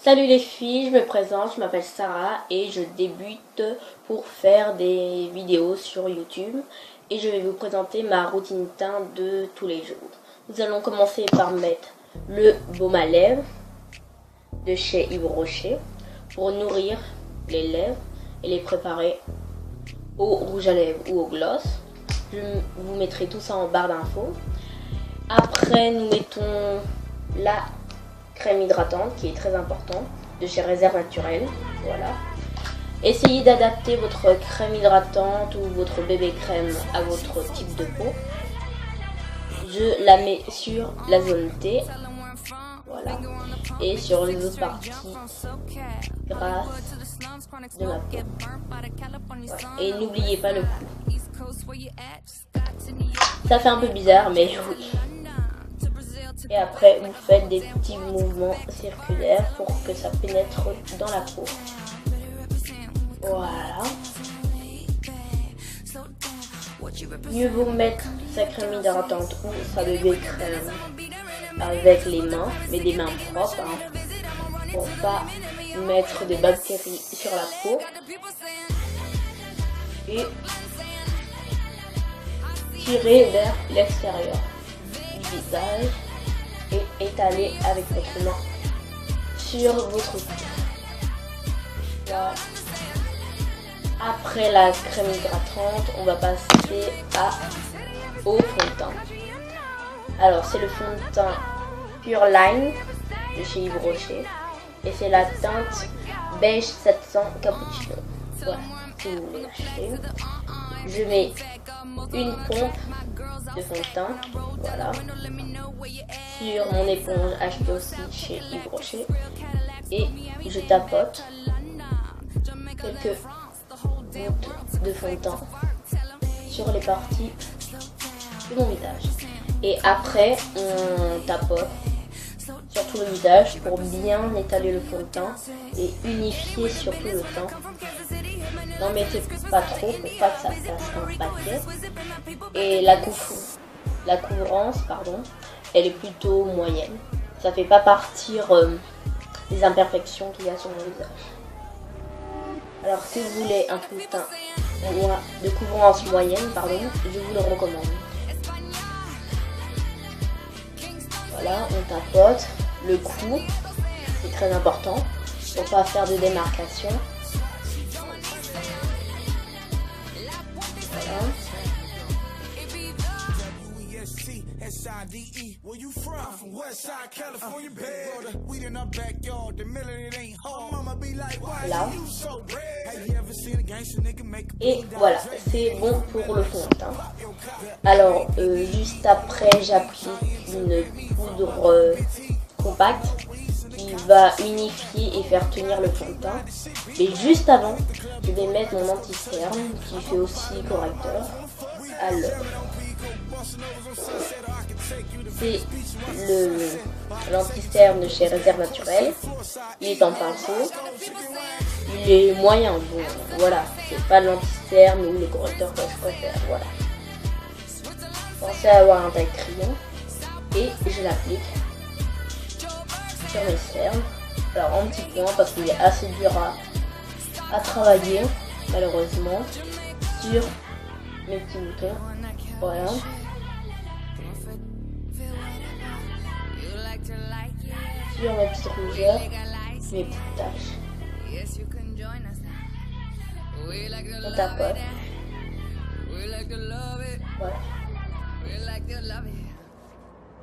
Salut les filles, je me présente, je m'appelle Sarah et je débute pour faire des vidéos sur YouTube et je vais vous présenter ma routine teint de tous les jours. Nous allons commencer par mettre le baume à lèvres de chez Yves Rocher pour nourrir les lèvres et les préparer au rouge à lèvres ou au gloss. Je vous mettrai tout ça en barre d'infos. Après, nous mettons la crème hydratante qui est très importante de chez Réserve Naturelle. Voilà. Essayez d'adapter votre crème hydratante ou votre bébé crème à votre type de peau. Je la mets sur la zone T. Voilà. Et sur les autres parties grasses de ma peau. Voilà. Et n'oubliez pas le cou. Ça fait un peu bizarre, mais oui. Et après, vous faites des petits mouvements circulaires pour que ça pénètre dans la peau. Voilà. Mieux vaut mettre sa crème hydratante ou sa bébé crème avec les mains, mais des mains propres, hein, pour pas mettre des bactéries sur la peau. Et tirer vers l'extérieur du visage. Et étaler avec votre main sur votre cou. Voilà. Après la crème hydratante, on va passer au fond de teint. Alors c'est le fond de teint Pure Line de chez Yves Rocher et c'est la teinte beige 700 cappuccino. Voilà, si vous voulez l'acheter. Je mets une pompe de fond de teint, voilà, sur mon éponge achetée aussi chez Yves Rocher et je tapote quelques gouttes de fond de teint sur les parties de mon visage. Et après, on tapote sur tout le visage pour bien étaler le fond de teint et unifier surtout le teint. N'en mettez pas trop pour pas que ça fasse un paquet. Et la couvrance, elle est plutôt moyenne. Ça fait pas partir les imperfections qu'il y a sur mon visage. Alors si vous voulez un fond de teint de couvrance moyenne, je vous le recommande. Voilà, on tapote le cou, c'est très important pour pas faire de démarcation. Voilà. Là. Et voilà, c'est bon pour le fond de teint. Alors, juste après, j'applique une poudre compacte qui va unifier et faire tenir le fond de teint. Et juste avant, je vais mettre mon anti-cerne qui fait aussi correcteur à l'œuvre. C'est l'anti-cerne de chez Réserve Naturelle. Il est en pinceau. Il est moyen, bon, voilà. C'est pas l'anti-cerne ou le correcteur que je préfère, voilà. Pensez à avoir un taille crayon. Et je l'applique sur mes cernes. Alors en petit point parce qu'il est assez dur à travailler, malheureusement, sur mes petits boutons. Voilà. Sur mes petites rougeurs, mes petites taches. On tapote. Voilà.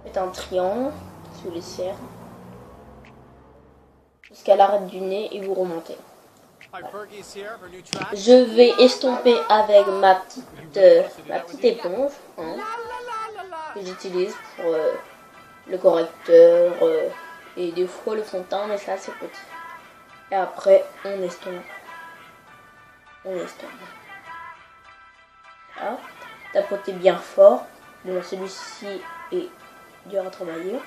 Faites un triangle sous les cernes jusqu'à l'arête du nez et vous remontez. Voilà. Je vais estomper avec ma petite éponge, hein, que j'utilise pour le correcteur et des fois le fond de teint, mais ça c'est petit. Et après on estompe. Voilà. Tapotez bien fort. Donc celui-ci est dur à travailler.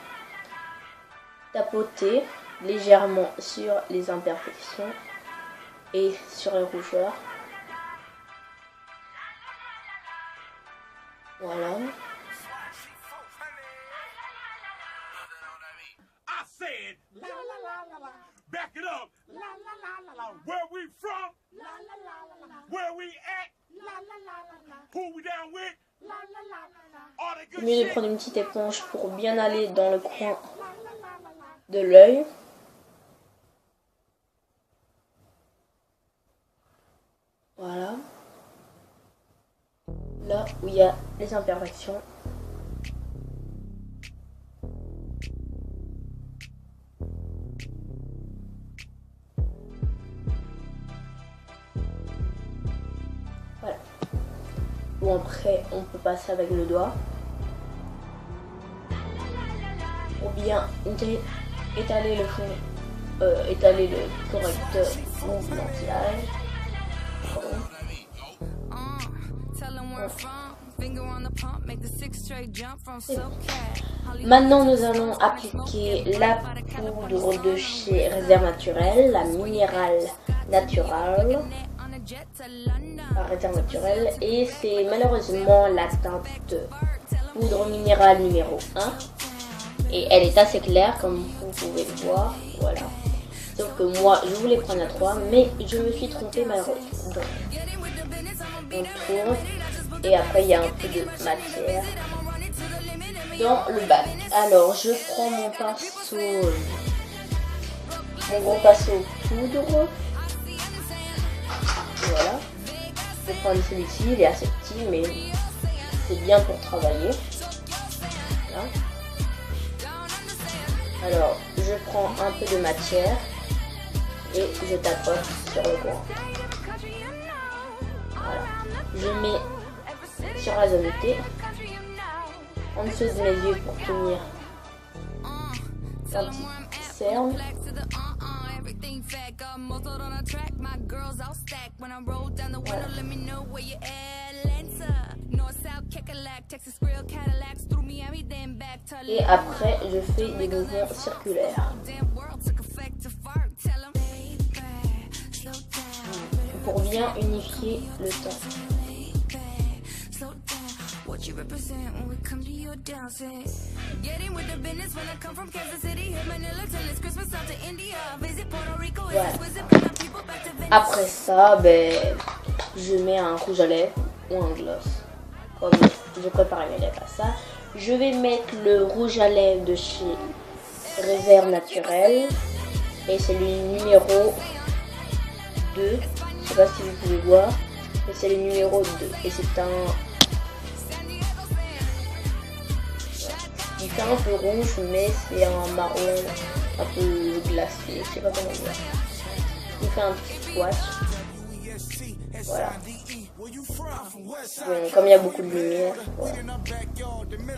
Tapotez légèrement sur les imperfections et sur les rougeurs. Voilà. Where we from? Where we at? Who we down with? C'est mieux de prendre une petite éponge pour bien aller dans le coin de l'œil. Voilà. Là où il y a les imperfections. Voilà. Bon, après, on peut passer avec le doigt. Ou bien étaler le fond, étaler le correcteur mouvement-tirage. Maintenant, nous allons appliquer la poudre de chez Réserve Naturelle, la minérale naturelle. Réserve Naturelle, et c'est malheureusement la teinte poudre minérale numéro 1. Et elle est assez claire comme vous pouvez le voir, voilà. Sauf que moi je voulais prendre la 3, mais je me suis trompée malheureusement. Donc on tourne et après il y a un peu de matière dans le bac. Alors je prends mon pinceau, mon gros pinceau poudre. Voilà. Je vais prendre celui-ci, il est assez petit mais c'est bien pour travailler. Voilà. Alors, je prends un peu de matière et je tapote sur le coin. Voilà. Je mets sur la zone T, en dessous de mes yeux pour tenir un petit cerne. Et après, je fais des mouvements circulaires pour bien unifier le temps. Voilà. Après ça, je mets un rouge à lèvres ou un gloss. Comme je prépare mes lèvres à ça. Je vais mettre le rouge à lèvres de chez Réserve Naturelle. Et c'est le numéro 2. Je sais pas si vous pouvez voir. Mais c'est le numéro 2. Et c'est un... Il fait un peu rouge, mais c'est un marron un peu glacé. Je sais pas comment dire. Il fait un petit swatch. Voilà. Bon, comme il y a beaucoup de lumière, voilà.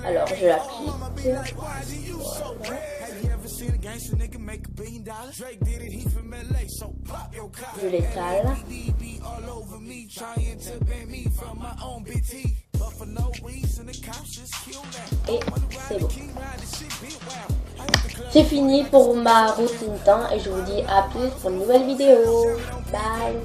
Alors je l'applique. Voilà. Je l'étale. Et c'est bon. C'est fini pour ma routine teint et je vous dis à plus pour une nouvelle vidéo. Bye.